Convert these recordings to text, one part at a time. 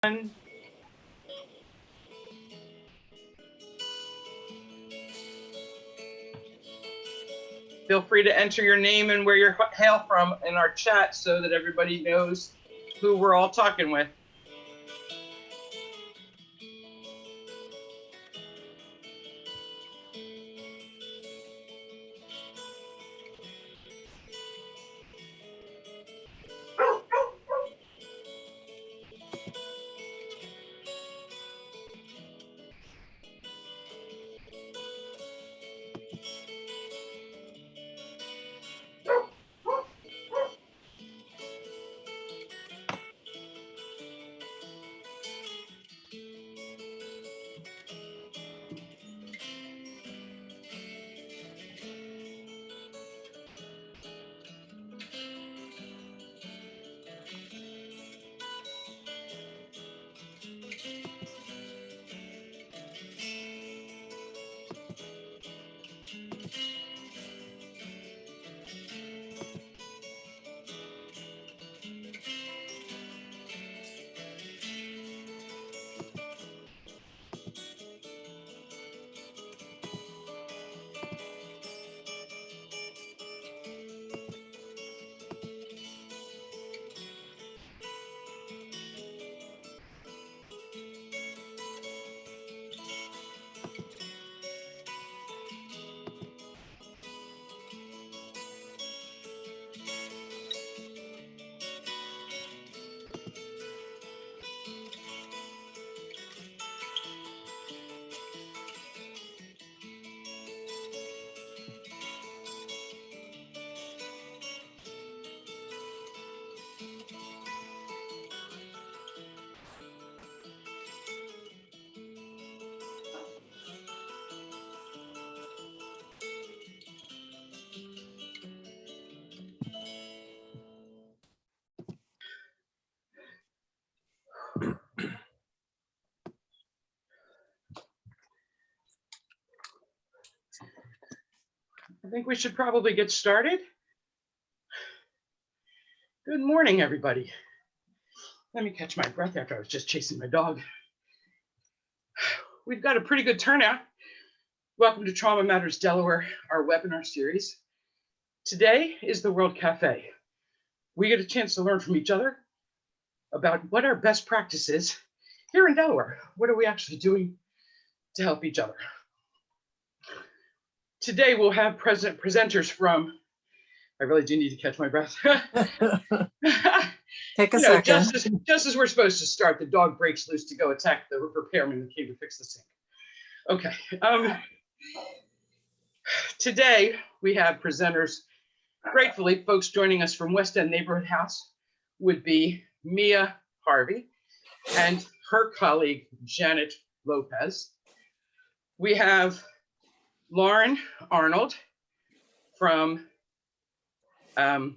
Feel free to enter your name and where you're hail from in our chat so that everybody knows who we're all talking with. I think we should probably get started. Good morning, everybody. Let me catch my breath after I was just chasing my dog. We've got a pretty good turnout. Welcome to Trauma Matters Delaware, our webinar series. Today is the World Cafe. We get a chance to learn from each other about what our best practice is here in Delaware. What are we actually doing to help each other? Today we'll have presenters from, I really do need to catch my breath. Take a second. Just as we're supposed to start, the dog breaks loose to go attack the repairman that came to fix the sink. Okay. Today we have presenters. Gratefully, folks joining us from West End Neighborhood House would be Mia Harvey and her colleague, Janet Lopez. We have Lauren Arnold from, Lauren,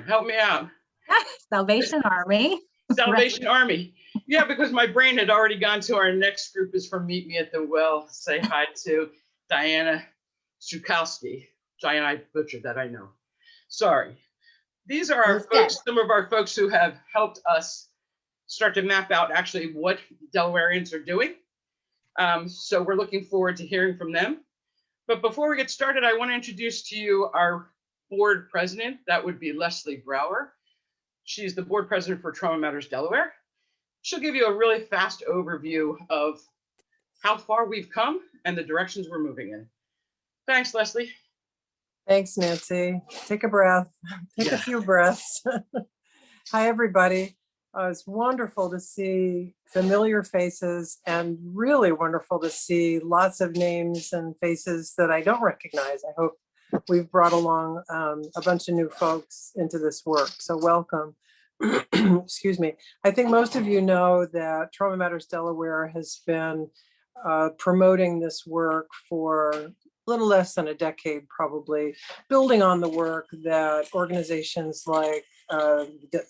help me out. Salvation Army. Salvation Army. Yeah, because my brain had already gone to our next group is from Meet Me at the Well. Say hi to Diana Strukowski. Diana, I butchered that, I know. Sorry. These are our folks, some of our folks who have helped us start to map out actually what Delawareans are doing. So we're looking forward to hearing from them. But before we get started, I want to introduce to you our board president. That would be Leslie Brower. She's the board president for Trauma Matters Delaware. She'll give you a really fast overview of how far we've come and the directions we're moving in. Thanks, Leslie. Thanks, Nancy. Take a breath. Take a few breaths. Hi, everybody. It's wonderful to see familiar faces and really wonderful to see lots of names and faces that I don't recognize. I hope we've brought along a bunch of new folks into this work. So welcome. Excuse me. I think most of you know that Trauma Matters Delaware has been promoting this work for a little less than a decade, probably, building on the work that organizations like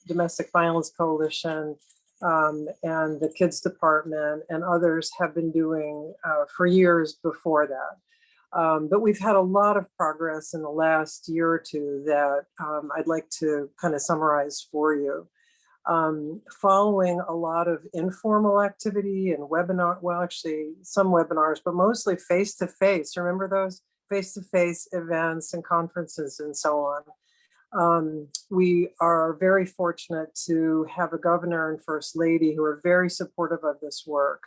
Domestic Violence Coalition and the Kids Department and others have been doing for years before that. But we've had a lot of progress in the last year or two that I'd like to kind of summarize for you. following a lot of informal activity and webinar, well, actually some webinars, but mostly face-to-face. Remember those face-to-face events and conferences and so on. We are very fortunate to have a governor and first lady who are very supportive of this work.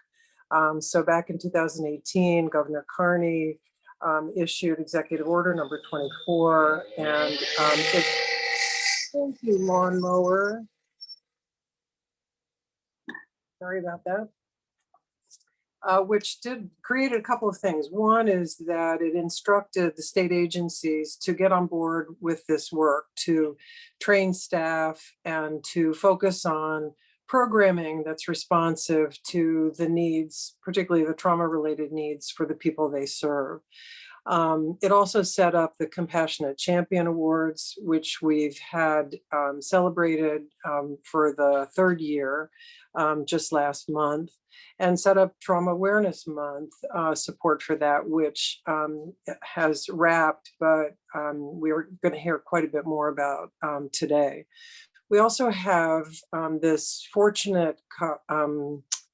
So back in 2018, Governor Carney issued Executive Order number 24, and thank you, lawnmower. Sorry about that. Which did create a couple of things. One is that it instructed the state agencies to get on board with this work, to train staff and to focus on programming that's responsive to the needs, particularly the trauma-related needs for the people they serve. It also set up the Compassionate Champion Awards, which we've had celebrated for the third year just last month, and set up Trauma Awareness Month support for that, which has wrapped, but we're going to hear quite a bit more about today. We also have this fortunate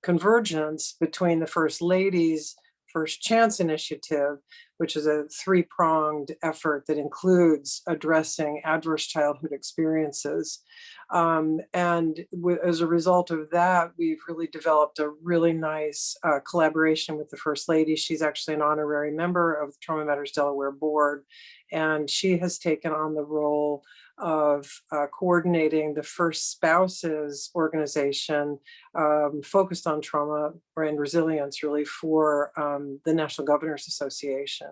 convergence between the First Lady's First Chance Initiative, which is a three-pronged effort that includes addressing adverse childhood experiences. As a result of that, we've really developed a really nice collaboration with the First Lady. She's actually an honorary member of the Trauma Matters Delaware board, and she has taken on the role of coordinating the First Spouses organization focused on trauma and resilience, really, for the National Governors Association.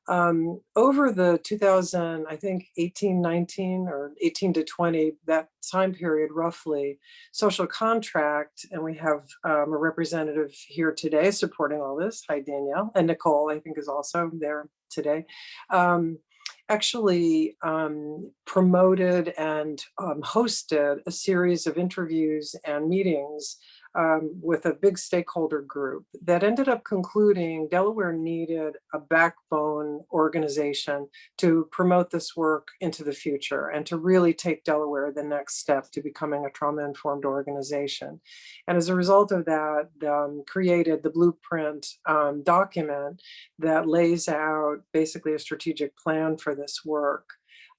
Over the 2000, I think 18, 19 or 18 to 20, that time period roughly, social contract, and we have a representative here today supporting all this. Hi, Danielle. And Nicole, I think, is also there today. Actually promoted and hosted a series of interviews and meetings with a big stakeholder group that ended up concluding Delaware needed a backbone organization to promote this work into the future and to really take Delaware the next step to becoming a trauma-informed organization. And as a result of that, created the blueprint document that lays out basically a strategic plan for this work.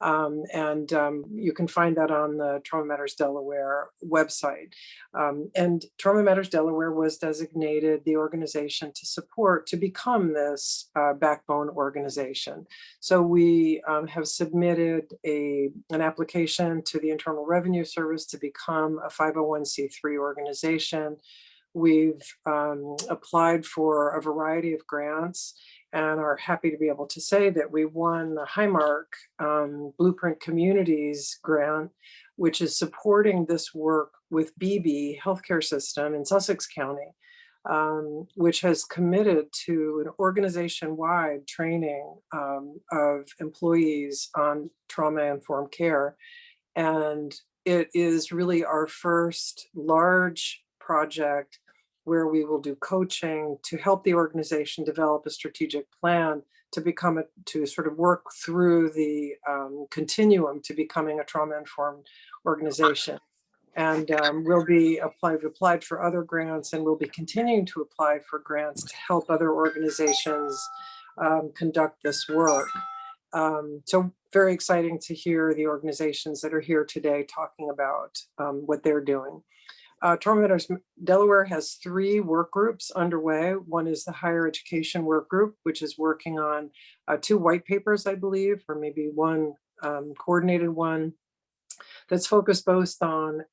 You can find that on the Trauma Matters Delaware website. And Trauma Matters Delaware was designated the organization to support to become this backbone organization. So we have submitted an application to the Internal Revenue Service to become a 501c3 organization. We've applied for a variety of grants and are happy to be able to say that we won the Highmark Blueprint Communities grant, which is supporting this work with BB Healthcare System in Sussex County, which has committed to an organization-wide training of employees on trauma-informed care. And it is really our first large project where we will do coaching to help the organization develop a strategic plan to sort of work through the continuum to becoming a trauma-informed organization. And we've applied for other grants, and we'll be continuing to apply for grants to help other organizations conduct this work. So very exciting to hear the organizations that are here today talking about what they're doing. Trauma Matters Delaware has 3 work groups underway. One is the higher education work group, which is working on 2 white papers, I believe, or maybe one coordinated one that's focused both on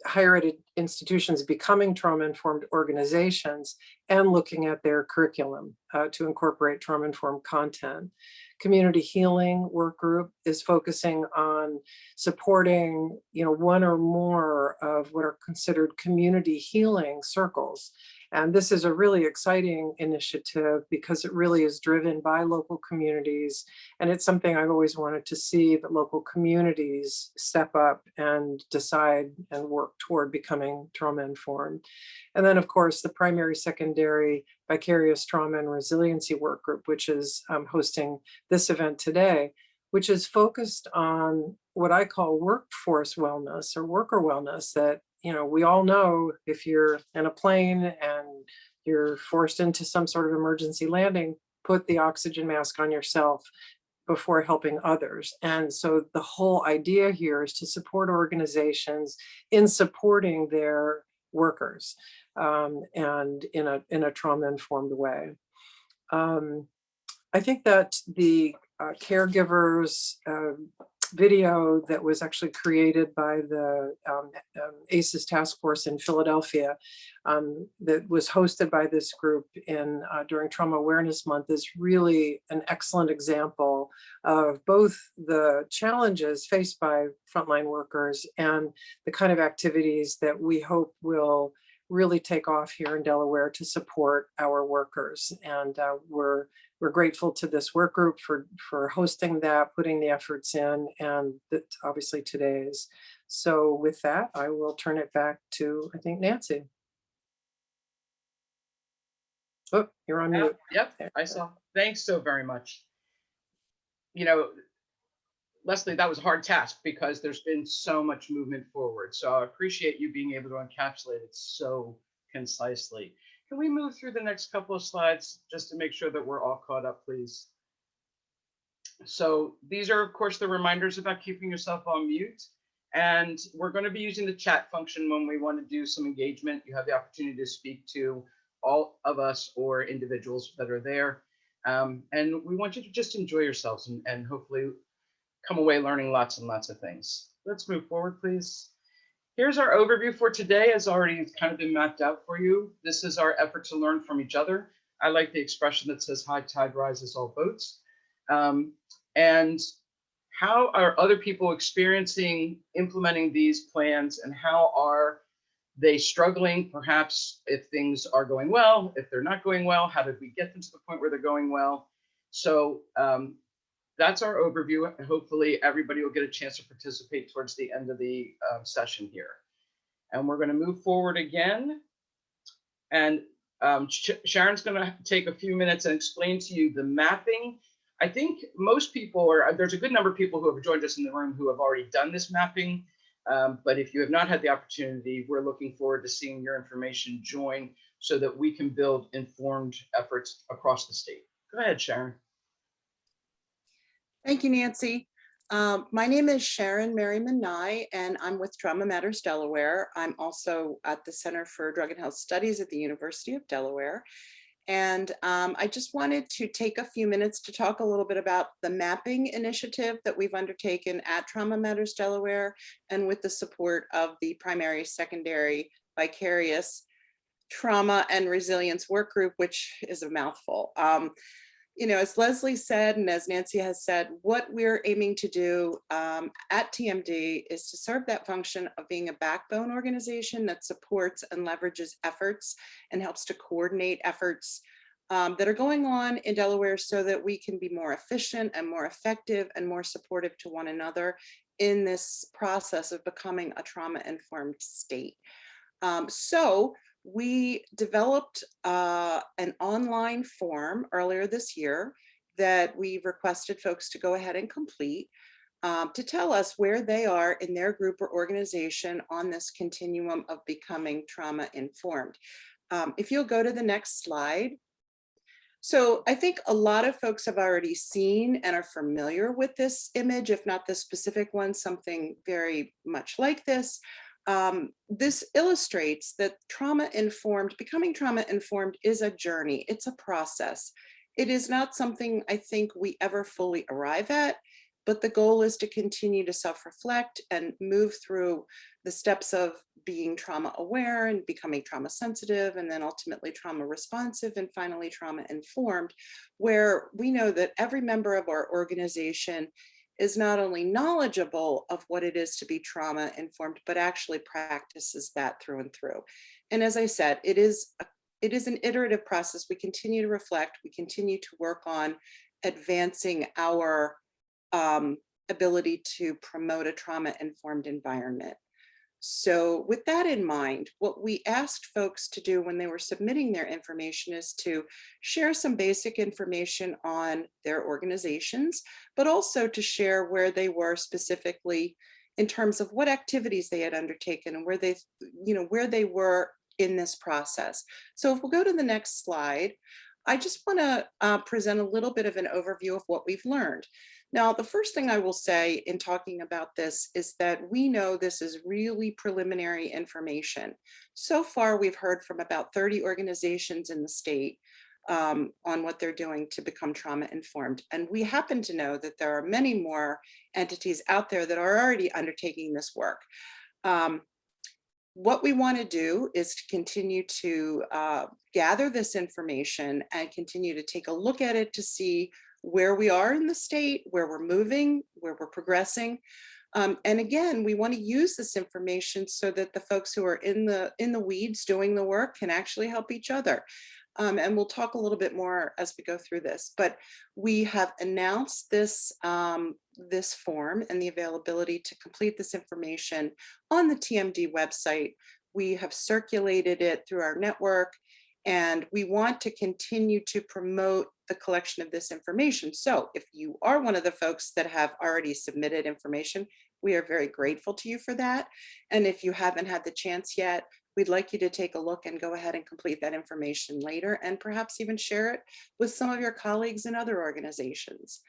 higher ed institutions becoming trauma-informed organizations and looking at their curriculum to incorporate trauma-informed content. Community healing work group is focusing on supporting, one or more of what are considered community healing circles. And this is a really exciting initiative because it really is driven by local communities. And it's something I've always wanted to see, that local communities step up and decide and work toward becoming trauma-informed. And then, of course, the primary, secondary, vicarious trauma and resiliency work group, which is hosting this event today, which is focused on what I call workforce wellness or worker wellness, that, you know, we all know if you're in a plane and you're forced into some sort of emergency landing, put the oxygen mask on yourself before helping others. And so the whole idea here is to support organizations in supporting their workers, and in a trauma-informed way. I think that the caregivers video that was actually created by the ACEs task force in Philadelphia, that was hosted by this group in during Trauma Awareness Month, is really an excellent example of both the challenges faced by frontline workers and the kind of activities that we hope will really take off here in Delaware to support our workers. And we're grateful to this work group for hosting that, putting the efforts in, and that obviously today's. So with that, I will turn it back to, I think, Nancy. Oh, you're on mute. Yep, I saw. Thanks so very much. You know, Leslie, that was a hard task because there's been so much movement forward. So I appreciate you being able to encapsulate it so concisely. Can we move through the next couple of slides just to make sure that we're all caught up, please? So these are, of course, the reminders about keeping yourself on mute. And we're going to be using the chat function when we want to do some engagement. You have the opportunity to speak to all of us or individuals that are there. And we want you to just enjoy yourselves and hopefully come away learning lots and lots of things. Let's move forward, please. Here's our overview for today, as already kind of been mapped out for you. This is our effort to learn from each other. I like the expression that says high tide rises all boats. And how are other people experiencing implementing these plans, and how are they struggling? Perhaps if things are going well, if they're not going well, how did we get them to the point where they're going well? So that's our overview. Hopefully everybody will get a chance to participate towards the end of the session here. And we're going to move forward again. And Sharon's going to take a few minutes and explain to you the mapping. I think most people, or there's a good number of people who have joined us in the room who have already done this mapping. But if you have not had the opportunity, we're looking forward to seeing your information join so that we can build informed efforts across the state. Go ahead, Sharon. Thank you, Nancy. My name is Sharon Merriman Nye, and I'm with Trauma Matters Delaware. I'm also at the Center for Drug and Health Studies at the University of Delaware. And I just wanted to take a few minutes to talk a little bit about the mapping initiative that we've undertaken at Trauma Matters Delaware, and with the support of the primary, secondary, vicarious trauma and resilience work group, which is a mouthful. You know, as Leslie said, and as Nancy has said, what we're aiming to do at TMD is to serve that function of being a backbone organization that supports and leverages efforts and helps to coordinate efforts that are going on in Delaware so that we can be more efficient and more effective and more supportive to one another in this process of becoming a trauma-informed state. So we developed an online form earlier this year that we requested folks to go ahead and complete to tell us where they are in their group or organization on this continuum of becoming trauma informed. If you'll go to the next slide. So I think a lot of folks have already seen and are familiar with this image, if not the specific one, something very much like this. This illustrates that becoming trauma informed is a journey. It's a process. It is not something I think we ever fully arrive at, but the goal is to continue to self-reflect and move through the steps of being trauma aware and becoming trauma sensitive, and then ultimately trauma responsive, and finally trauma informed, where we know that every member of our organization is not only knowledgeable of what it is to be trauma informed, but actually practices that through and through. And as I said, it is an iterative process. We continue to reflect, we continue to work on advancing our ability to promote a trauma informed environment. So with that in mind, what we asked folks to do when they were submitting their information is to share some basic information on their organizations, but also to share where they were specifically in terms of what activities they had undertaken and where they, where they were in this process. So if we'll go to the next slide, I just want to present a little bit of an overview of what we've learned. Now, the first thing I will say in talking about this is that we know this is really preliminary information. So far, we've heard from about 30 organizations in the state on what they're doing to become trauma informed. And we happen to know that there are many more entities out there that are already undertaking this work. What we want to do is to continue to gather this information and continue to take a look at it to see where we are in the state, where we're moving, where we're progressing. And again, we want to use this information so that the folks who are in the weeds doing the work can actually help each other. And we'll talk a little bit more as we go through this, but we have announced this, this form and the availability to complete this information on the TMD website. We have circulated it through our network, and we want to continue to promote the collection of this information. So if you are one of the folks that have already submitted information, we are very grateful to you for that. And if you haven't had the chance yet, we'd like you to take a look and go ahead and complete that information later, and perhaps even share it with some of your colleagues in other organizations.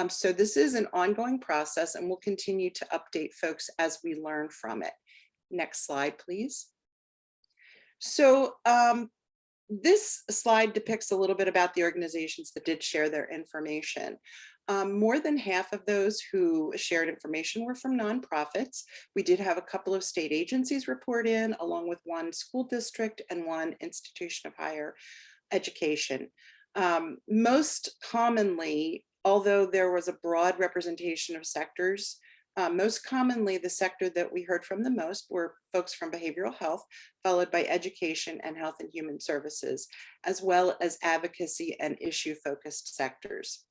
So this is an ongoing process, and we'll continue to update folks as we learn from it. Next slide, please. So this slide depicts a little bit about the organizations that did share their information. More than half of those who shared information were from nonprofits. We did have a couple of state agencies report in, along with one school district and one institution of higher education. Most commonly, although there was a broad representation of sectors, most commonly the sector that we heard from the most were folks from behavioral health, followed by education and health and human services, as well as advocacy and issue-focused sectors.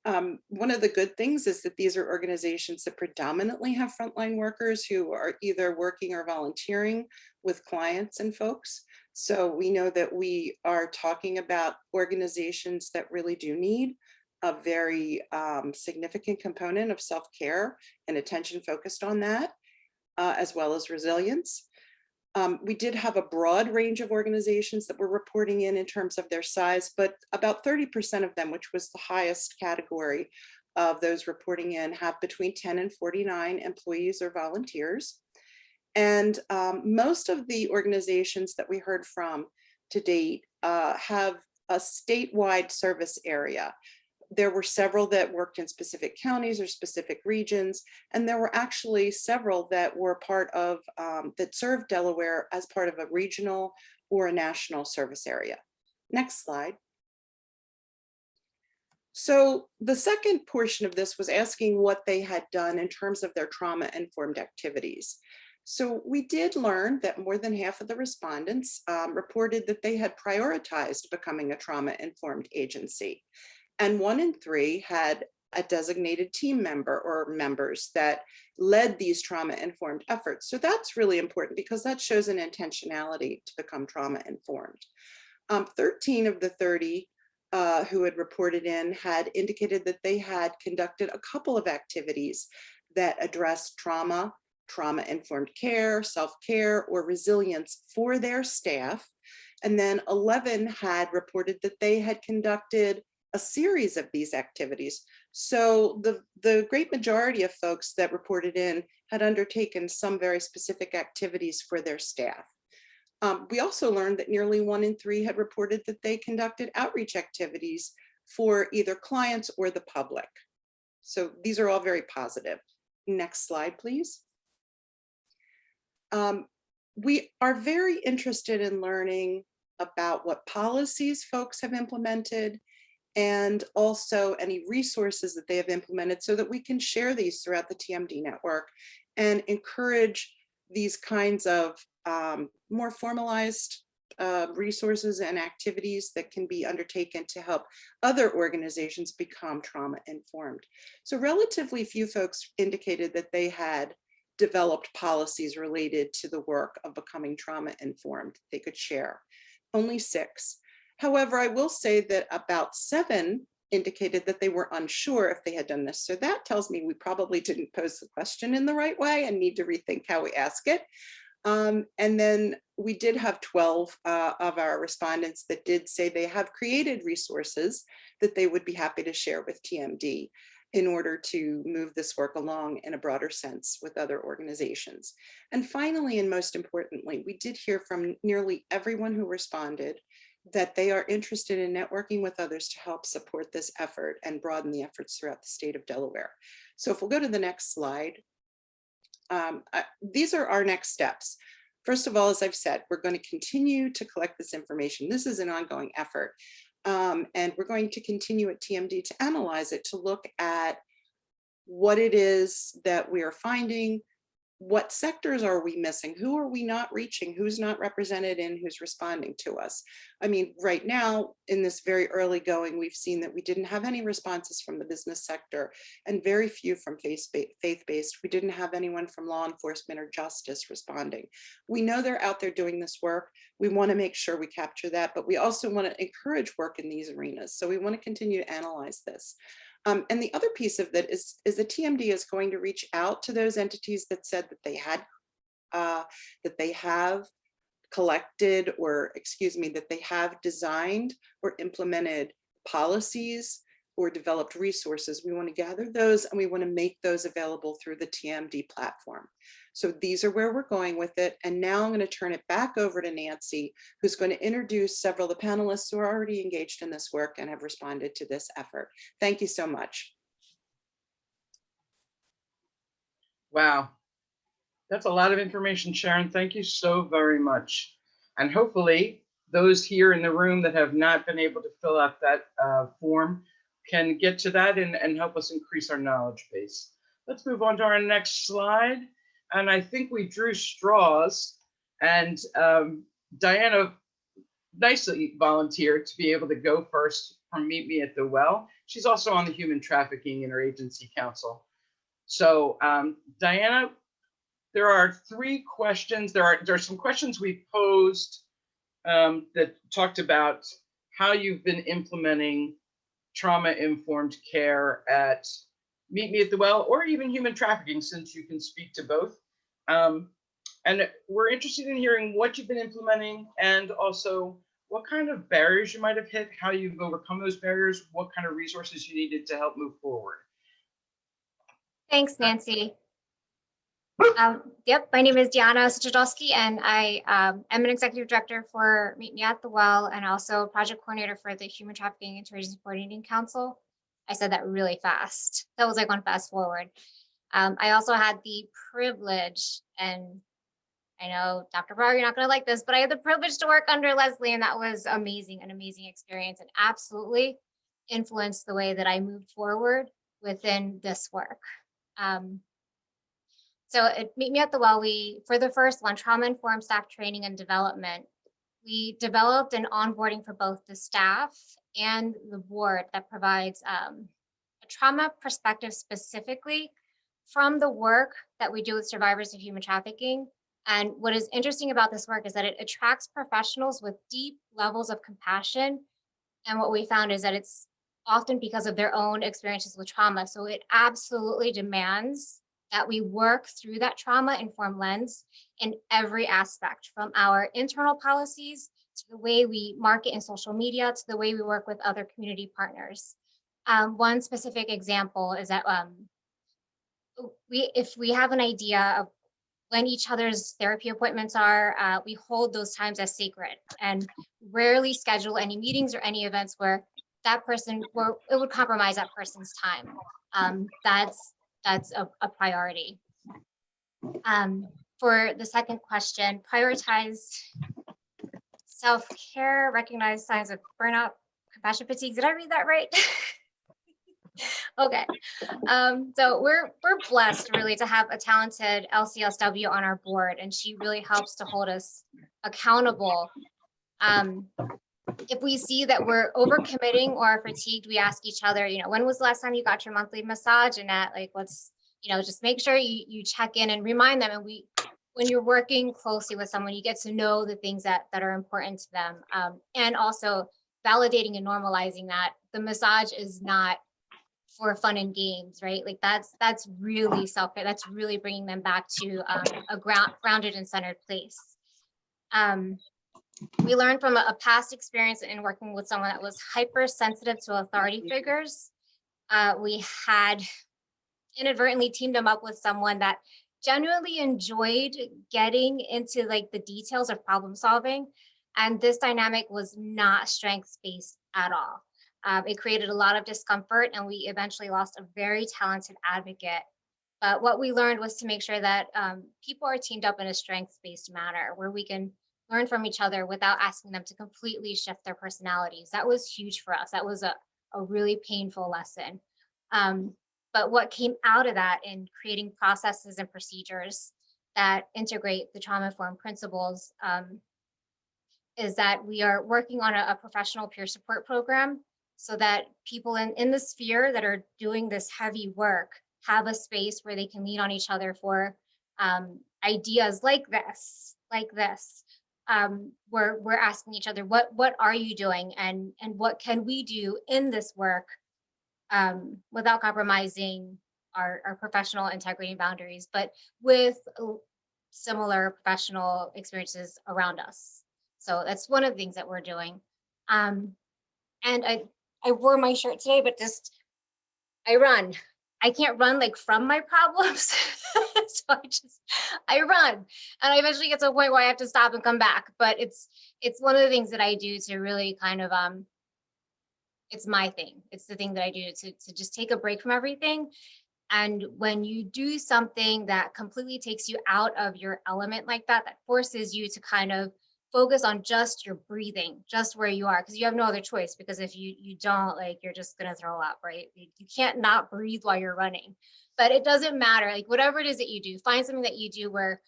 One of the good things is that these are organizations that predominantly have frontline workers who are either working or volunteering with clients and folks. So we know that we are talking about organizations that really do need a very significant component of self-care and attention focused on that, as well as resilience. We did have a broad range of organizations that were reporting in terms of their size, but about 30% of them, which was the highest category of those reporting in, have between 10 and 49 employees or volunteers. And most of the organizations that we heard from to date have a statewide service area. There were several that worked in specific counties or specific regions, and there were actually several that were part of, that served Delaware as part of a regional or a national service area. Next slide. So the second portion of this was asking what they had done in terms of their trauma-informed activities. So we did learn that more than half of the respondents reported that they had prioritized becoming a trauma-informed agency. And 1 in 3 had a designated team member or members that led these trauma-informed efforts. So that's really important because that shows an intentionality to become trauma-informed. 13 of the 30 who had reported in had indicated that they had conducted a couple of activities that addressed trauma, trauma-informed care, self-care, or resilience for their staff. And then 11 had reported that they had conducted a series of these activities. So the great majority of folks that reported in had undertaken some very specific activities for their staff. We also learned that nearly 1 in 3 had reported that they conducted outreach activities for either clients or the public. So these are all very positive. Next slide, please. We are very interested in learning about what policies folks have implemented and also any resources that they have implemented so that we can share these throughout the TMD network and encourage these kinds of more formalized resources and activities that can be undertaken to help other organizations become trauma informed. So relatively few folks indicated that they had developed policies related to the work of becoming trauma informed they could share. Only 6. However, I will say that about 7 indicated that they were unsure if they had done this. So that tells me we probably didn't pose the question in the right way and need to rethink how we ask it. And then we did have 12 of our respondents that did say they have created resources that they would be happy to share with TMD in order to move this work along in a broader sense with other organizations. And finally, and most importantly, we did hear from nearly everyone who responded that they are interested in networking with others to help support this effort and broaden the efforts throughout the state of Delaware. So if we'll go to the next slide, these are our next steps. First of all, as I've said, we're going to continue to collect this information. This is an ongoing effort. And we're going to continue at TMD to analyze it, to look at what it is that we are finding, what sectors are we missing, who are we not reaching, who's not represented and who's responding to us. I mean, right now, in this very early going, we've seen that we didn't have any responses from the business sector and very few from faith-based. We didn't have anyone from law enforcement or justice responding. We know they're out there doing this work. We want to make sure we capture that, but we also want to encourage work in these arenas. So we want to continue to analyze this. And the other piece of that is the TMD is going to reach out to those entities that said that they have collected, or excuse me, that they have designed or implemented policies or developed resources. We want to gather those and we want to make those available through the TMD platform. So these are where we're going with it. And now I'm going to turn it back over to Nancy, who's going to introduce several of the panelists who are already engaged in this work and have responded to this effort. Thank you so much. Wow, that's a lot of information, Sharon. Thank you so very much. And hopefully those here in the room that have not been able to fill out that form can get to that and help us increase our knowledge base. Let's move on to our next slide. And I think we drew straws, and Diana nicely volunteered to be able to go first from Meet Me at the Well. She's also on the Human Trafficking Interagency Council. So Diana, there are 3 questions. There are some questions we posed that talked about how you've been implementing trauma-informed care at Meet Me at the Well, or even human trafficking, since you can speak to both. And we're interested in hearing what you've been implementing and also what kind of barriers you might have hit, how you've overcome those barriers, what kind of resources you needed to help move forward. Thanks, Nancy. Yep, my name is Diana Stojowski, and I am an executive director for Meet Me at the Well and also project coordinator for the Human Trafficking Interagency Coordinating Council. I said that really fast. That was like on fast forward. I also had the privilege, and I know Dr. Barr, you're not going to like this, but I had the privilege to work under Leslie, and that was amazing, an amazing experience, and absolutely influenced the way that I moved forward within this work. So at Meet Me at the Well, for the first one, trauma-informed staff training and development, we developed an onboarding for both the staff and the board that provides a trauma perspective specifically from the work that we do with survivors of human trafficking. And what is interesting about this work is that it attracts professionals with deep levels of compassion. And what we found is that it's often because of their own experiences with trauma. So it absolutely demands that we work through that trauma-informed lens in every aspect, from our internal policies to the way we market in social media to the way we work with other community partners. One specific example is that if we have an idea of when each other's therapy appointments are, we hold those times as sacred and rarely schedule any meetings or any events where that person, where it would compromise that person's time. That's a priority. For the second question, prioritize self-care, recognize signs of burnout, compassion fatigue. Did I read that right? Okay. So we're blessed really to have a talented LCSW on our board, and she really helps to hold us accountable. If we see that we're overcommitting or fatigued, we ask each other, when was the last time you got your monthly massage? And like, just make sure you check in and remind them. And when you're working closely with someone, you get to know the things that are important to them. And also validating and normalizing that the massage is not for fun and games, right? Like that's really self-care. That's really bringing them back to a grounded and centered place. We learned from a past experience in working with someone that was hypersensitive to authority figures. We had inadvertently teamed them up with someone that genuinely enjoyed getting into like the details of problem solving. And this dynamic was not strengths-based at all. It created a lot of discomfort, and we eventually lost a very talented advocate. But what we learned was to make sure that people are teamed up in a strengths-based manner where we can learn from each other without asking them to completely shift their personalities. That was huge for us. That was a really painful lesson. But what came out of that in creating processes and procedures that integrate the trauma-informed principles is that we are working on a professional peer support program so that people in the sphere that are doing this heavy work have a space where they can lean on each other for ideas like this. We're asking each other, what are you doing, and what can we do in this work without compromising our professional integrity and boundaries, but with similar professional experiences around us. So that's one of the things that we're doing. And I wore my shirt today, but I run. I can't run like from my problems. So I run, and I eventually get to a point where I have to stop and come back. But it's one of the things that I do to really kind of, it's my thing. It's the thing that I do to just take a break from everything. And when you do something that completely takes you out of your element like that, that forces you to kind of focus on just your breathing, just where you are, because you have no other choice. Because if you don't, like, you're just gonna throw up, right? You can't not breathe while you're running. But it doesn't matter, like whatever it is that you do, find something that you do whether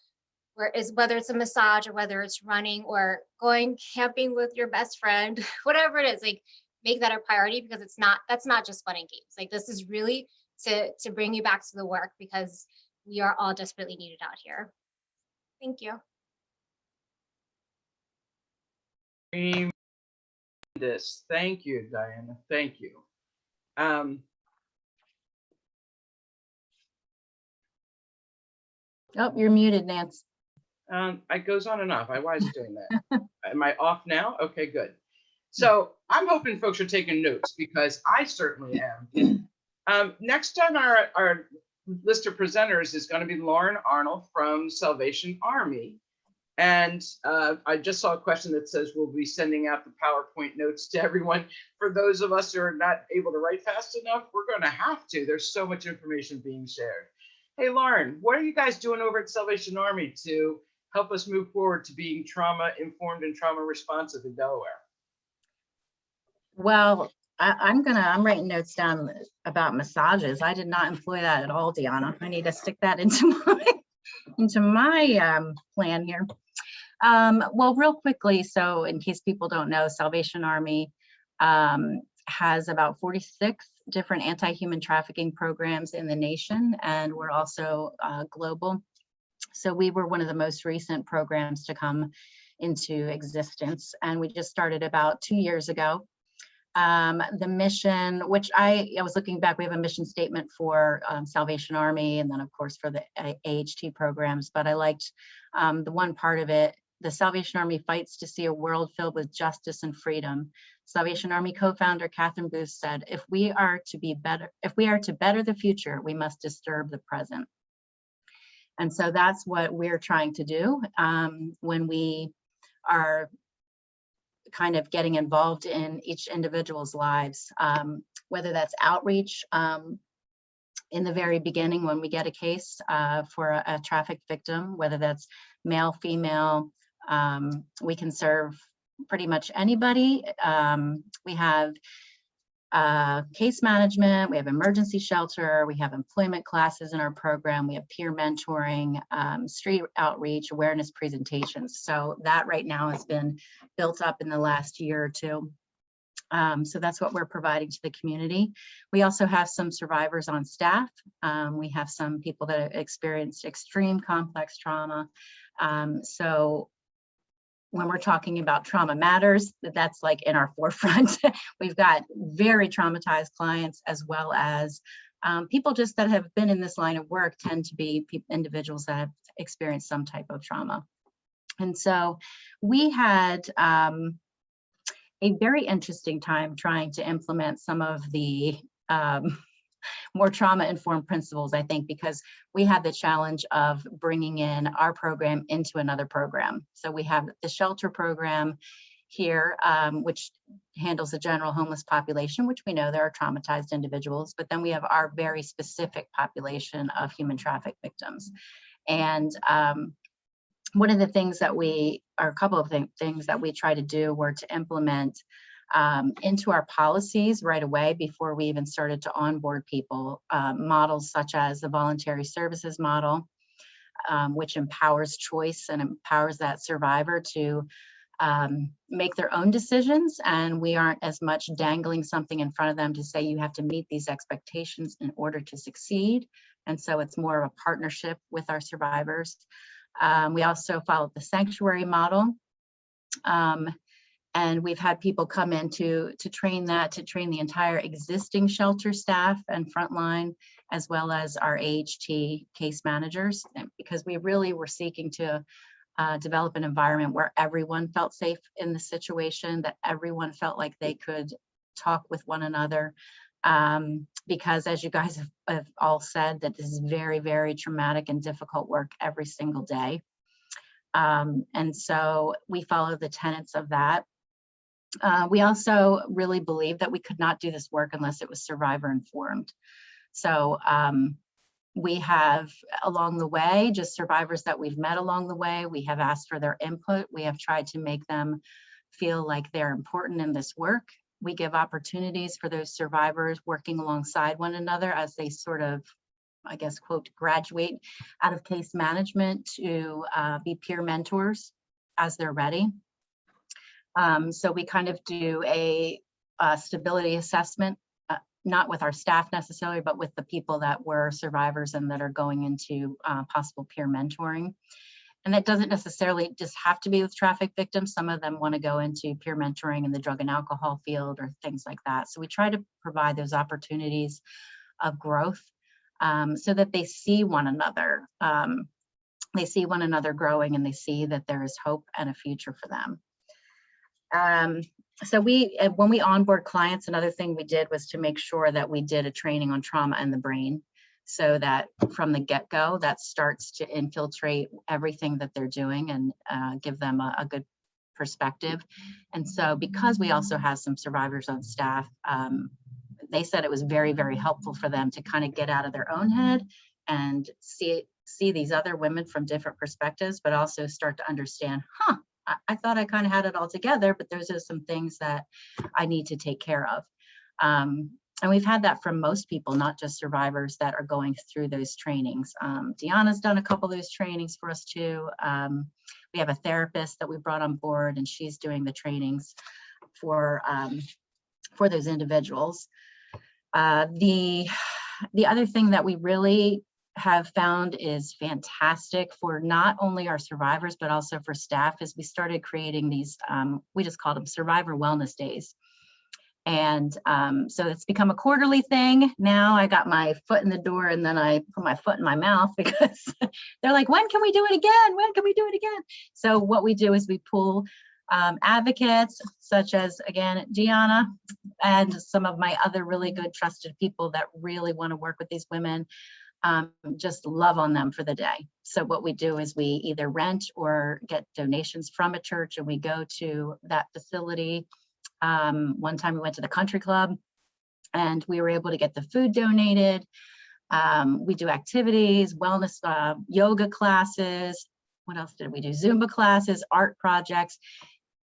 it's a massage or whether it's running or going camping with your best friend, whatever it is, like make that a priority, because that's not just fun and games. Like this is really to bring you back to the work, because we are all desperately needed out here. Thank you. Thank you, Diana. Thank you. Oh, you're muted, Nance. It goes on and off. Why is it doing that? Am I off now? Okay, good. So I'm hoping folks are taking notes, because I certainly am. Next on our list of presenters is going to be Lauren Arnold from Salvation Army. And I just saw a question that says we'll be sending out the PowerPoint notes to everyone. For those of us who are not able to write fast enough, we're going to have to. There's so much information being shared. Hey, Lauren, what are you guys doing over at Salvation Army to help us move forward to being trauma-informed and trauma-responsive in Delaware? Well, I'm writing notes down about massages. I did not employ that at all, Deanna. I need to stick that into my plan here. Well, real quickly, so in case people don't know, Salvation Army has about 46 different anti-human trafficking programs in the nation, and we're also global. So we were one of the most recent programs to come into existence, and we just started about 2 years ago. The mission, which I was looking back, we have a mission statement for Salvation Army, and then of course for the AHT programs, but I liked the one part of it: the Salvation Army fights to see a world filled with justice and freedom. Salvation Army co-founder Catherine Booth said, if we are to better the future, we must disturb the present. And so that's what we're trying to do when we are kind of getting involved in each individual's lives, whether that's outreach in the very beginning when we get a case for a trafficked victim, whether that's male, female, we can serve pretty much anybody. We have case management, we have emergency shelter, we have employment classes in our program, we have peer mentoring, street outreach, awareness presentations. So that right now has been built up in the last year or two. So that's what we're providing to the community. We also have some survivors on staff. We have some people that have experienced extreme complex trauma. So when we're talking about Trauma Matters, that's like in our forefront. We've got very traumatized clients, as well as people just that have been in this line of work tend to be individuals that have experienced some type of trauma. And so we had a very interesting time trying to implement some of the more trauma-informed principles, I think, because we had the challenge of bringing in our program into another program. So we have the shelter program here, which handles the general homeless population, which we know there are traumatized individuals, but then we have our very specific population of human traffic victims. And one of the things that a couple of things that we try to do were to implement into our policies right away before we even started to onboard people, models such as the voluntary services model, which empowers choice and empowers that survivor to make their own decisions. And we aren't as much dangling something in front of them to say, you have to meet these expectations in order to succeed. And so it's more of a partnership with our survivors. We also followed the sanctuary model. And we've had people come in to train the entire existing shelter staff and frontline, as well as our AHT case managers, because we really were seeking to develop an environment where everyone felt safe in the situation, that everyone felt like they could talk with one another. Because as you guys have all said, that this is very, very traumatic and difficult work every single day. And so we follow the tenets of that. We also really believe that we could not do this work unless it was survivor informed. So we have along the way, just survivors that we've met along the way, we have asked for their input. We have tried to make them feel like they're important in this work. We give opportunities for those survivors working alongside one another as they sort of, I guess, quote, graduate out of case management to be peer mentors as they're ready. So we kind of do a stability assessment, not with our staff necessarily, but with the people that were survivors and that are going into possible peer mentoring. And that doesn't necessarily just have to be with traffic victims. Some of them want to go into peer mentoring in the drug and alcohol field or things like that. So we try to provide those opportunities of growth so that they see one another. They see one another growing, and they see that there is hope and a future for them. So when we onboard clients, another thing we did was to make sure that we did a training on trauma and the brain, so that from the get-go, that starts to infiltrate everything that they're doing and give them a good perspective. And so because we also have some survivors on staff, they said it was very, very helpful for them to kind of get out of their own head and see these other women from different perspectives, but also start to understand, I thought I kind of had it all together, but there's just some things that I need to take care of. And we've had that from most people, not just survivors that are going through those trainings. Deanna's done a couple of those trainings for us too. We have a therapist that we brought on board, and she's doing the trainings for those individuals. The other thing that we really have found is fantastic for not only our survivors, but also for staff, is we started creating these, we just called them Survivor Wellness Days. And so it's become a quarterly thing. Now I got my foot in the door, and then I put my foot in my mouth because they're like, when can we do it again? When can we do it again? So what we do is we pull advocates such as, again, Gianna, and some of my other really good trusted people that really want to work with these women, just love on them for the day. So what we do is we either rent or get donations from a church, and we go to that facility. One time we went to the country club and we were able to get the food donated. We do activities, wellness, yoga classes. What else did we do? Zumba classes, art projects.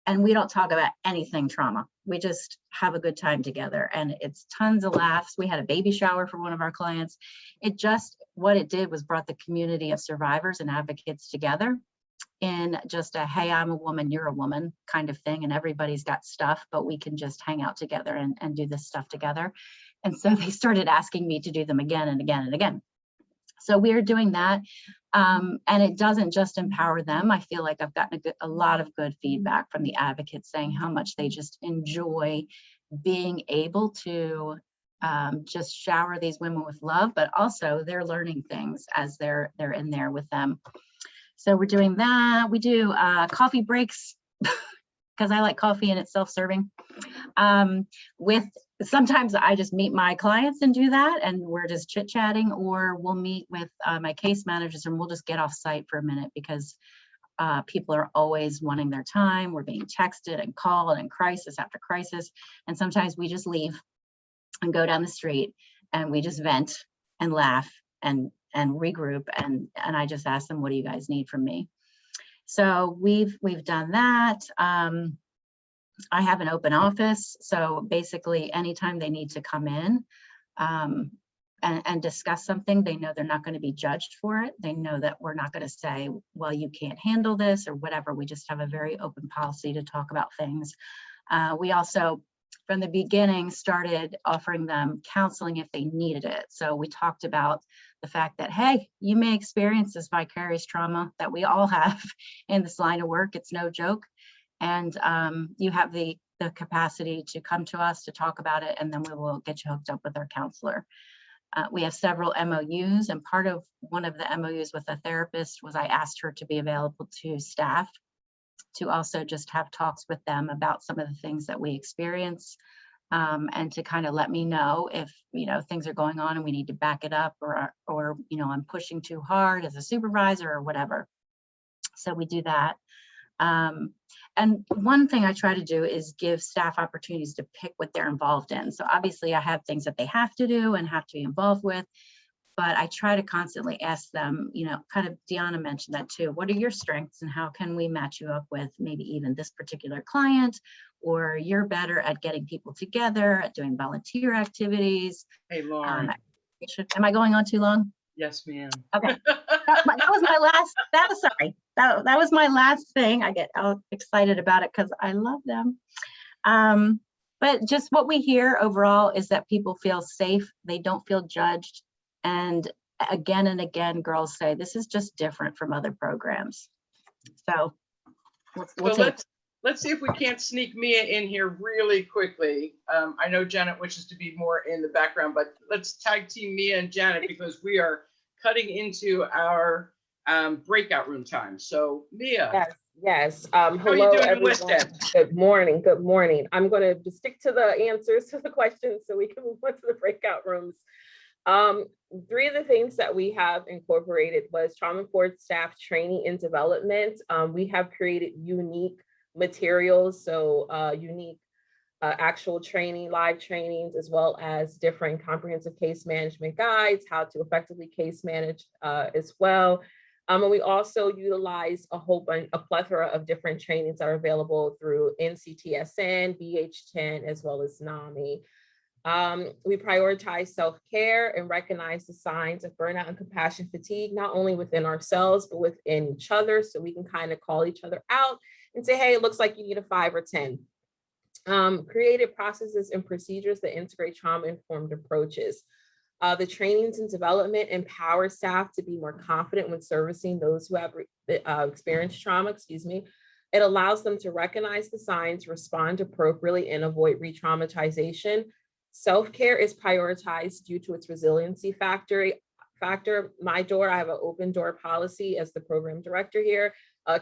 And we don't talk about anything trauma. We just have a good time together, and it's tons of laughs. We had a baby shower for one of our clients. What it did was brought the community of survivors and advocates together. in just a, hey, I'm a woman, you're a woman kind of thing, and everybody's got stuff, but we can just hang out together and do this stuff together. And so they started asking me to do them again and again and again. So we're doing that. And it doesn't just empower them. I feel like I've gotten a lot of good feedback from the advocates saying how much they just enjoy being able to just shower these women with love, but also they're learning things as they're in there with them. So we're doing that. We do coffee breaks because I like coffee and it's self-serving. With sometimes I just meet my clients and do that, and we're just chit-chatting, or we'll meet with my case managers and we'll just get off site for a minute because people are always wanting their time. We're being texted and called and crisis after crisis. And sometimes we just leave and go down the street and we just vent and laugh and regroup. And I just ask them, what do you guys need from me? So we've done that. I have an open office. So basically anytime they need to come in and discuss something, they know they're not going to be judged for it. They know that we're not going to say, well, you can't handle this or whatever. We just have a very open policy to talk about things. We also, from the beginning, started offering them counseling if they needed it. So we talked about the fact that, hey, you may experience this vicarious trauma that we all have in this line of work. It's no joke. And you have the capacity to come to us to talk about it, and then we will get you hooked up with our counselor. We have several MOUs, and part of one of the MOUs with a therapist was I asked her to be available to staff to also just have talks with them about some of the things that we experience, and to kind of let me know if, things are going on and we need to back it up, or I'm pushing too hard as a supervisor or whatever. So we do that. And one thing I try to do is give staff opportunities to pick what they're involved in. So obviously I have things that they have to do and have to be involved with, but I try to constantly ask them, kind of Deanna mentioned that too. What are your strengths and how can we match you up with maybe even this particular client, or you're better at getting people together, at doing volunteer activities. Hey, Lauren. Am I going on too long? Yes, ma'am. Okay. That was my last, that was my last thing. I get all excited about it because I love them. But just what we hear overall is that people feel safe. They don't feel judged. And again, girls say, this is just different from other programs. So let's see if we can't sneak Mia in here really quickly. I know Janet wishes to be more in the background, but let's tag team Mia and Janet because we are cutting into our breakout room time. So Mia. Yes. How are you Hello, doing in everyone. West End? Good morning. Good morning. I'm going to stick to the answers to the questions so we can move on to the breakout rooms. 3 of the things that we have incorporated was trauma-informed staff training and development. We have created unique materials, so unique actual training, live trainings, as well as different comprehensive case management guides, how to effectively case manage as well. And we also utilize a plethora of different trainings that are available through NCTSN, BH10, as well as NAMI. We prioritize self-care and recognize the signs of burnout and compassion fatigue, not only within ourselves, but within each other. So we can kind of call each other out and say, hey, it looks like you need a 5 or 10. Created processes and procedures that integrate trauma-informed approaches. The trainings and development empower staff to be more confident when servicing those who have experienced trauma, It allows them to recognize the signs, respond appropriately, and avoid re-traumatization. Self-care is prioritized due to its resiliency factor. My door, I have an open door policy as the program director here.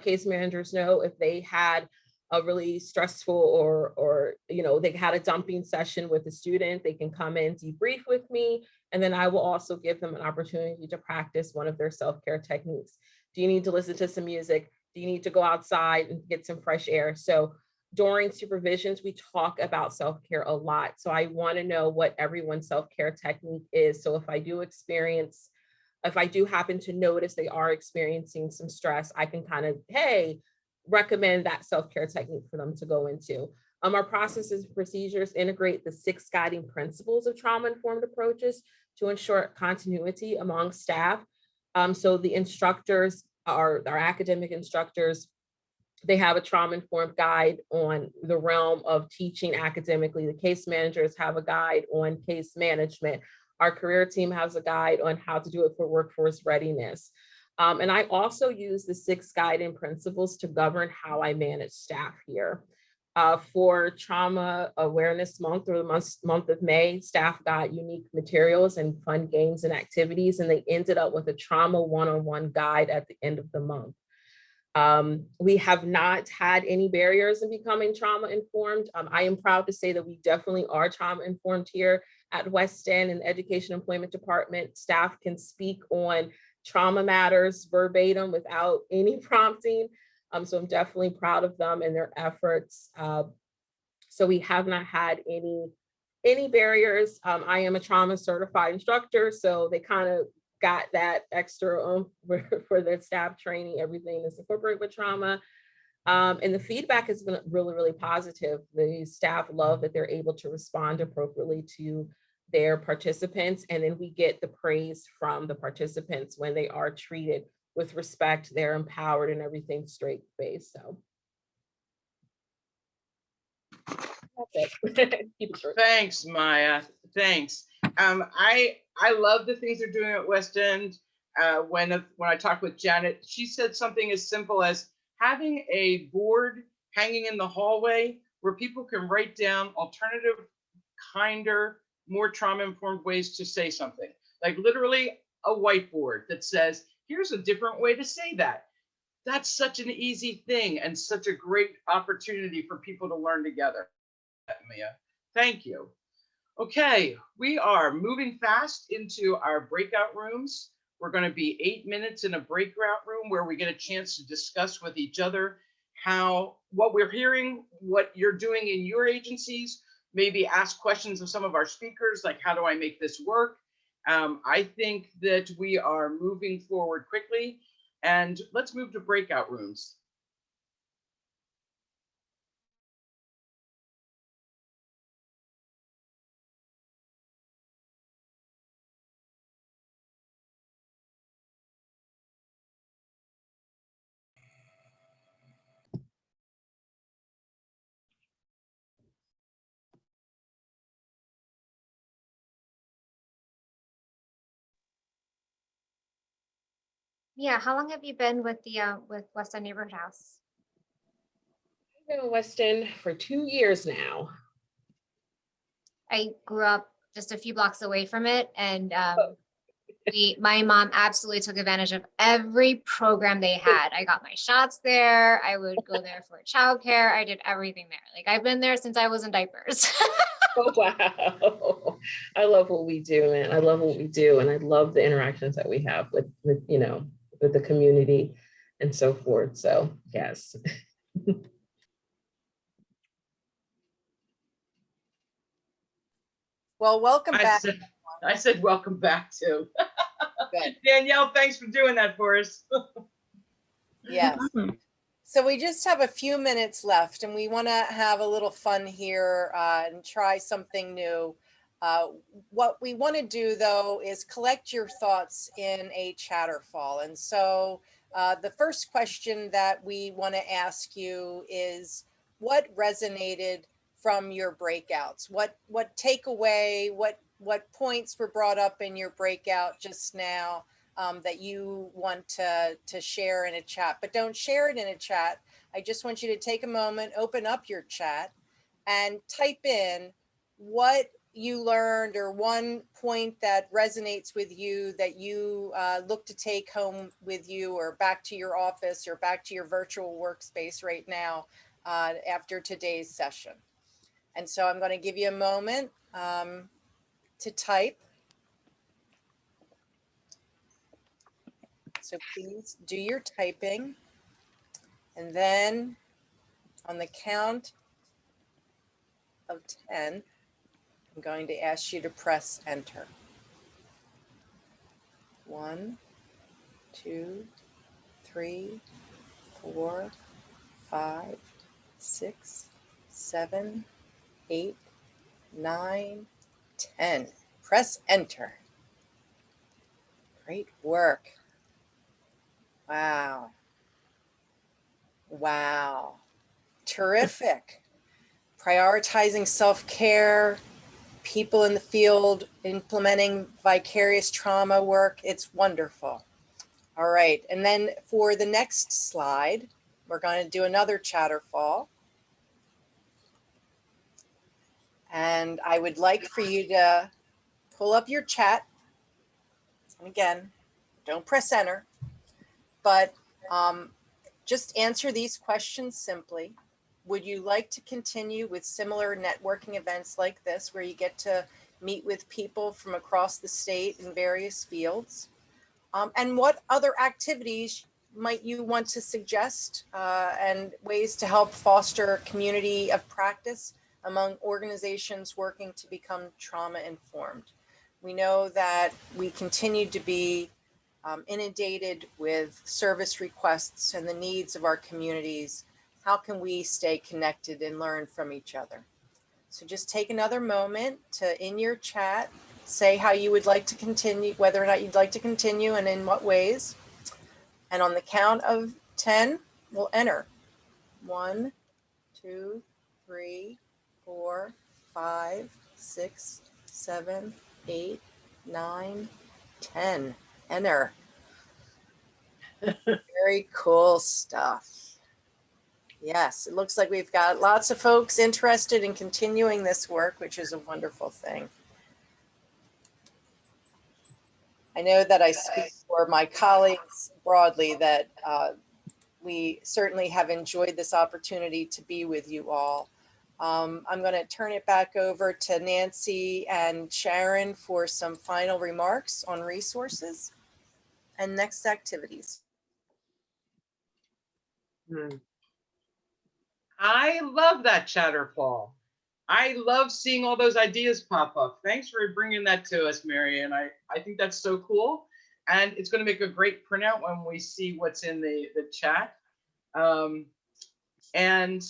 Case managers know if they had a really stressful or they had a dumping session with a student, they can come in, debrief with me, and then I will also give them an opportunity to practice one of their self-care techniques. Do you need to listen to some music? Do you need to go outside and get some fresh air? So during supervisions, we talk about self-care a lot. So I want to know what everyone's self-care technique is. So if I do happen to notice they are experiencing some stress, I can kind of, recommend that self-care technique for them to go into. Our processes and procedures integrate the 6 guiding principles of trauma-informed approaches to ensure continuity among staff. So the instructors our academic instructors, they have a trauma-informed guide on the realm of teaching academically. The case managers have a guide on case management. Our career team has a guide on how to do it for workforce readiness. And I also use the 6 guiding principles to govern how I manage staff here. For Trauma Awareness Month, or the month of May, staff got unique materials and fun games and activities, and they ended up with a trauma one-on-one guide at the end of the month. We have not had any barriers in becoming trauma informed. I am proud to say that we definitely are trauma informed here at West End in the Education Employment Department. Staff can speak on trauma matters verbatim without any prompting. So I'm definitely proud of them and their efforts. So we have not had any barriers. I am a trauma certified instructor, so they kind of got that extra for their staff training. Everything is incorporated with trauma. And the feedback has been really, really positive. The staff love that they're able to respond appropriately to their participants. And then we get the praise from the participants when they are treated with respect, they're empowered, and everything straight face. So that's it. Keep it short. Thanks, Maya. Thanks. I love the things they're doing at West End. When I talked with Janet, she said something as simple as having a board hanging in the hallway where people can write down alternative, kinder, more trauma-informed ways to say something. Like literally a whiteboard that says, here's a different way to say that. That's such an easy thing and such a great opportunity for people to learn together. Mia, thank you. Okay, we are moving fast into our breakout rooms. We're going to be 8 minutes in a breakout room where we get a chance to discuss with each other what we're hearing, what you're doing in your agencies, maybe ask questions of some of our speakers, like how do I make this work? I think that we are moving forward quickly, and let's move to breakout rooms. Yeah, how long have you been with the with West End Neighborhood House? I've been in West End for 2 years now. I grew up just a few blocks away from it, and my mom absolutely took advantage of every program they had. I got my shots there. I would go there for childcare. I did everything there. Like I've been there since I was in diapers. Oh, wow. I love what we do, man. I love what we do. And I love the interactions that we have with the community and so forth. So yes. Well, welcome back. I said welcome back too. Good. Danielle, thanks for doing that for us. Yes. So we just have a few minutes left, and we want to have a little fun here and try something new. What we want to do, though, is collect your thoughts in a chatterfall. And so the first question that we want to ask you is, what resonated from your breakouts? What takeaway, what points were brought up in your breakout just now that you want to share in a chat? But don't share it in a chat. I just want you to take a moment, open up your chat, and type in what you learned or one point that resonates with you that you look to take home with you or back to your office or back to your virtual workspace right now after today's session. And so I'm going to give you a moment to type. So please do your typing. And then on the count of 10, I'm going to ask you to press enter. 1, 2, 3, 4, 5, 6, 7, 8, 9, 10. Press enter. Great work. Wow. Wow. Terrific. Prioritizing self-care, people in the field implementing vicarious trauma work. It's wonderful. All right. And then for the next slide, we're going to do another chatterfall. And I would like for you to pull up your chat. And again, don't press enter, but just answer these questions simply. Would you like to continue with similar networking events like this, where you get to meet with people from across the state in various fields? And what other activities might you want to suggest and ways to help foster a community of practice among organizations working to become trauma informed? We know that we continue to be inundated with service requests and the needs of our communities. How can we stay connected and learn from each other? So just take another moment to, in your chat, say how you would like to continue, whether or not you'd like to continue and in what ways. And on the count of 10, we'll enter. 1, 2, 3, 4, 5, 6, 7, 8, 9, 10. Enter. Very cool stuff. Yes, it looks like we've got lots of folks interested in continuing this work, which is a wonderful thing. I know that I speak for my colleagues broadly that we certainly have enjoyed this opportunity to be with you all. I'm going to turn it back over to Nancy and Sharon for some final remarks on resources and next activities. I love that chatterfall. I love seeing all those ideas pop up. Thanks for bringing that to us, Mary. And I think that's so cool. And it's going to make a great printout when we see what's in the chat. And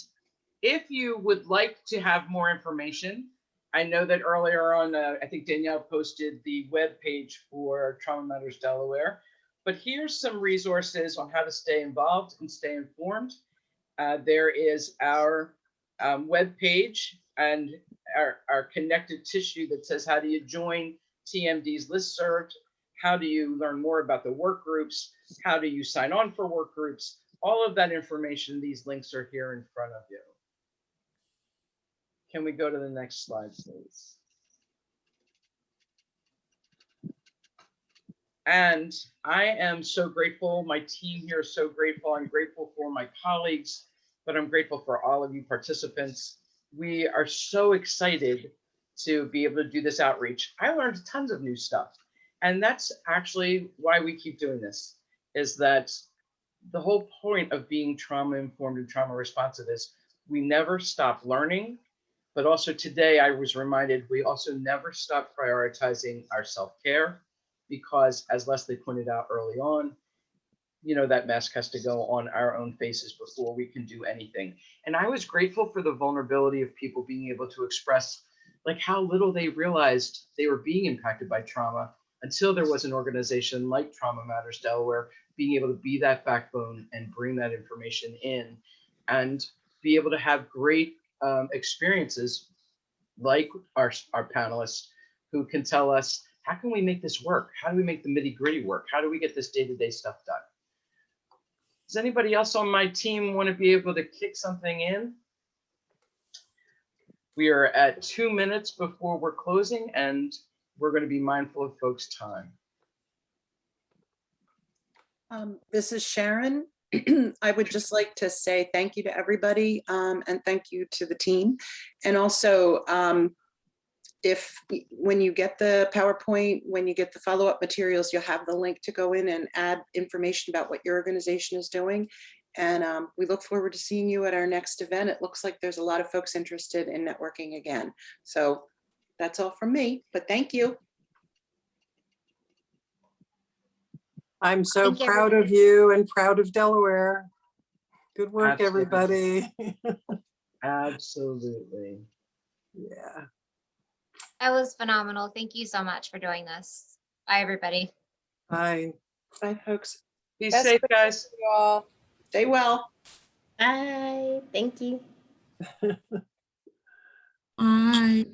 if you would like to have more information, I know that earlier on, I think Danielle posted the web page for Trauma Matters Delaware. But here's some resources on how to stay involved and stay informed. There is our web page and our connected tissue that says, how do you join TMD's listserv? How do you learn more about the work groups? How do you sign on for work groups? All of that information, these links are here in front of you. Can we go to the next slide, please? And I am so grateful. My team here is so grateful. I'm grateful for my colleagues, but I'm grateful for all of you participants. We are so excited to be able to do this outreach. I learned tons of new stuff. And that's actually why we keep doing this, is that the whole point of being trauma informed and trauma responsive is we never stop learning. But also today I was reminded we also never stop prioritizing our self-care, because as Leslie pointed out early on, you know, that mask has to go on our own faces before we can do anything. And I was grateful for the vulnerability of people being able to express like how little they realized they were being impacted by trauma until there was an organization like Trauma Matters Delaware being able to be that backbone and bring that information in and be able to have great experiences like our panelists who can tell us, how can we make this work? How do we make the nitty gritty work? How do we get this day-to-day stuff done? Does anybody else on my team want to be able to kick something in? We are at 2 minutes before we're closing, and we're going to be mindful of folks' time. This is Sharon. I would just like to say thank you to everybody and thank you to the team. And also, when you get the PowerPoint, when you get the follow-up materials, you'll have the link to go in and add information about what your organization is doing. And we look forward to seeing you at our next event. It looks like there's a lot of folks interested in networking again. So that's all from me, but thank you. I'm so Thank you, proud of you and proud of Delaware. Good work, Absolutely. everybody. Absolutely. Yeah. That was phenomenal. Thank you so much for doing this. Bye, everybody. Bye. Bye, folks. Be Best safe, wishes guys. to you all. Stay well. Bye. Thank you. Bye.